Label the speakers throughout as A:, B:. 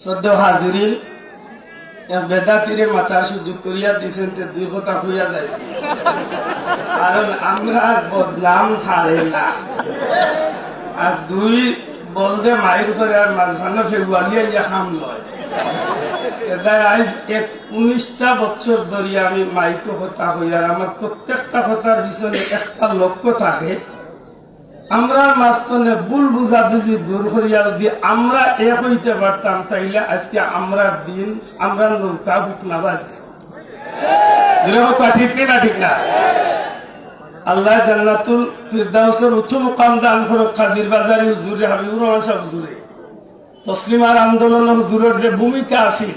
A: শ্রদ্ধেয় হাজিরিন, বেদাতিরে মাথা সুযোগ করিয়া দিয়েছেন, দুই কথা হইয়া যায়। কারণ আমরা বদনাম ছাড়ে না, আর দুই বলতে মায়ের করে আর মাঝখানে ফেব্রুয়ারি ইয়া খাম নয়। আজ 19টা বছর ধরে আমি মাইকো কথা হই, আর আমার প্রত্যেকটা কথার পিছনে একটা লক্ষ্য থাকে, আমরা মাঝখানে ভুল বুঝাবুঝি দূর করিয়া যদি আমরা এক হইতে পারতাম, তাইলে আজকে আমরা দিন আমরা নৌকা বুক না বাজছে। ঠিক না ঠিক না? আল্লাহ জান্নাতুল ফিরদাউসের উচ্চ মুকাম দান করুক। খাজির বাজারি হুজুরে, হাবিবুর রহমান সাহেব হুজুরে, তসলিমার আন্দোলন হুজুরের যে ভূমিকা আছে,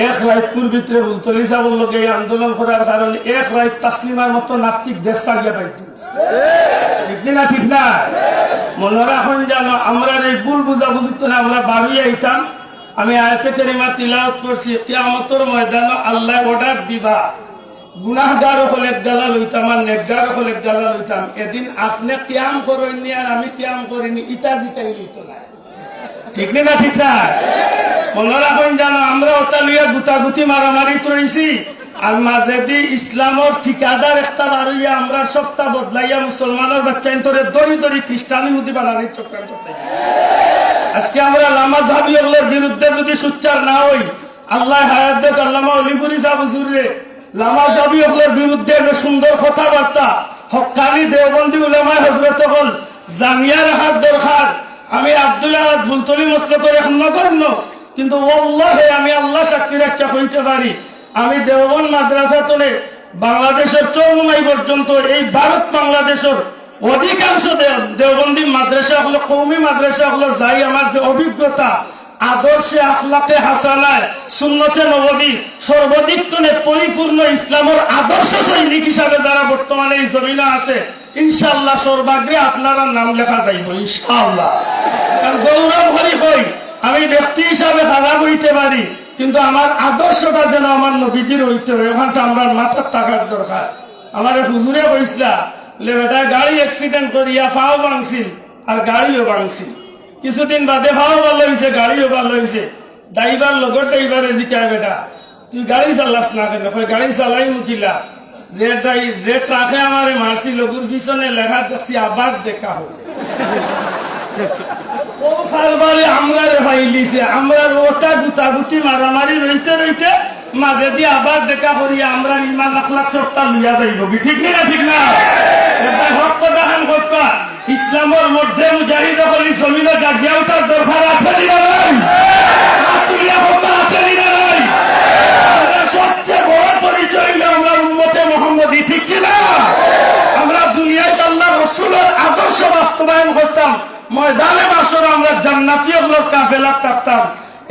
A: এক রাইতপুর ভিতরে বুলতলি সাহেবের লোক এই আন্দোলন করার কারণে এক রাইত তাসলিমার মতো নাস্তিক দেশ ছাড়িয়ে পাইতে। ঠিক না ঠিক না? মনে রাখুন জানো, আমরা এই ভুল বুঝাবুঝিতে আমরা বাড়িয়ে আইতাম। আমি আয়াতে কারিমা তিলাওয়াত করছি, কিয়ামতের ময়দানে আল্লাহ অর্ডার দিবা, গুনাহগার হলে গালা লইতাম আর নেকগার হলে গালা লইতাম। এদিন আপনি কিয়াম করেননি আর আমি কিয়াম করিনি, ইটা জিতাই লইত না। ঠিক না ঠিক না? মনে রাখুন জানো, আমরা ওটা লইয়া গুতাগুতি মারামারি রয়েছি, আর মাঝে দিয়ে ইসলামের ঠিকাদার একটা বাড়িয়া আমরা সপ্তাহ বদলাইয়া মুসলমানের বাচ্চা তোরে দড়ি দড়ি খ্রিস্টান ইহুদি বানানির চক্রান্ত। আজকে আমরা লামা জাহাবিয়গুলোর বিরুদ্ধে যদি সুচ্চার না হই, আল্লাহ হায়াত দেখ আল্লামা অলিপুরি সাহেব হুজুরে লামা জাহাবিয়গুলোর বিরুদ্ধে যে সুন্দর কথাবার্তা হক্কানি দেওবন্দি উলামা হযরত হল জামিয়া রাখার দরকার। আমি আব্দুল্লাহ বুলতলি মসলে করে এখন নগণ্য, কিন্তু ওয়াল্লাহি আমি আল্লাহ সাক্ষী রাখতে হইতে পারি, আমি দেওবন্দ মাদ্রাসা তোলে বাংলাদেশের চৌমুনাই পর্যন্ত এই ভারত বাংলাদেশের অধিকাংশ দেওবন্দি মাদ্রাসা হলো কওমি মাদ্রাসা হলো যাই আমার যে অভিজ্ঞতা, আদর্শে আখলাকে হাসানায় সুন্নতে নববী সর্বাধিক তনে পরিপূর্ণ ইসলামের আদর্শ সৈনিক হিসাবে যারা বর্তমানে এই জমিনে আছে, ইনশাআল্লাহ সর্বাগ্রে আপনারা নাম লেখা যাইব ইনশাআল্লাহ। কারণ গৌরব হরি হই, আমি ব্যক্তি হিসাবে খারাপ হইতে পারি, কিন্তু আমার আদর্শটা যেন আমার নবীজির হইতে হয়, ওখানটা আমরা মাথার থাকার দরকার। আমার হুজুরে কইসলা বেটা গাড়ি অ্যাক্সিডেন্ট করিয়া ফাও ভাঙছিল আর গাড়িও ভাঙছিল, কিছুদিন বাদে ফাও ভালো হয়েছে গাড়িও ভালো হয়েছে। ড্রাইভার লগর ড্রাইভারে জিকায়, বেটা তুই গাড়ি চালাস না কেন? গাড়ি চালাই মুখিলা, যে ট্রাকে আমার মারছি লগর পিছনে লেখা দেখছি আবার দেখা হোক। আমরা রেফাইলিছে, আমরা ওটা গুতাগুতি মারামারি রইতে রইতে মাঝে দিয়ে আবার দেখা করিয়া আমরা ইমান আখলাক সপ্তাহ লইয়া যাইব। ঠিক না ঠিক না? হক কথা খান কথা ইসলামের মধ্যে মুজাহিদ করি জমিনে জাগিয়া উঠার দরকার আছে না নাই? আছে না নাই? সবচেয়ে বড় পরিচয় হলো আমরা উম্মতে মুহাম্মদী। ঠিক কিনা? আমরা দুনিয়ায় আল্লাহ রাসূলের আদর্শ বাস্তবায়ন করতাম, ময়দানে বাসর আমরা জান্নাতি হলো কাফেলা থাকতাম।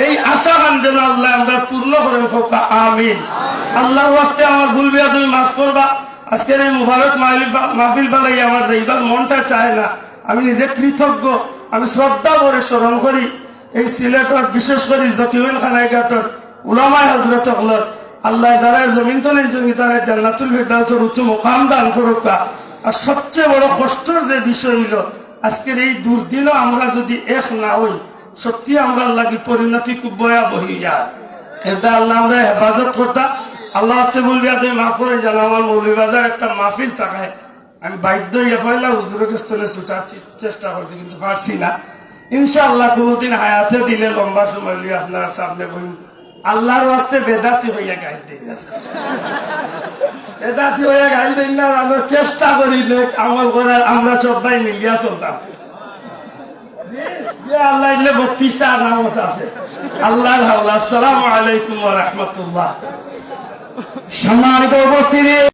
A: এই আশা গান যেন আল্লাহ আমরা পূর্ণ করে হোকা, আমিন। আল্লাহ ওয়াস্তে আমার ভুল বিয়া তুমি মাফ করবা। আজকের এই মুবারক মাহফিল বালাই আমার এইবার মনটা চায় না। আমি নিজে কৃতজ্ঞ, আমি শ্রদ্ধা করে স্মরণ করি এই সিলেটর বিশেষ করে জকিউল খানাইঘাটর উলামায়ে হযরত হলর আল্লাহ যারা জমিন তলেন জমি তারা জান্নাতুল ফিরদাউসের উচ্চ মুকাম দান করুক। আর সবচেয়ে বড় কষ্টের যে বিষয় হইল, আজকের এই দুর্দিনও আমরা যদি এক না হই, সত্যি আমরা লাগি পরিণতি খুব ভয়াবহ। এটা আল্লাহ আমরা হেফাজত করতা। আল্লাহ আসতে বলবি তুমি মাফ করে জানো, আমার মৌলভীবাজার একটা মাহফিল থাকায় আমি বাধ্য হইয়া পড়লাম হুজুরের স্থলে ছুটার চেষ্টা করছি, কিন্তু পারছি না। ইনশাআল্লাহ কোনদিন হায়াতে দিলে লম্বা সময় লিয়ে আপনার সামনে বই আল্লাহর ওয়াস্তে বেদাতি হইয়া গাইল দিই, বেদাতি হইয়া গাইল দিই না। আমরা চেষ্টা করি আমল করার, আমরা সবাই মিলিয়া চলতাম। আল্লাহ 32টা আলামত আছে। আল্লাহর হাওলা। আসসালামু আলাইকুম ওয়া রাহমাতুল্লাহ। সম্মানিত উপস্থিতি।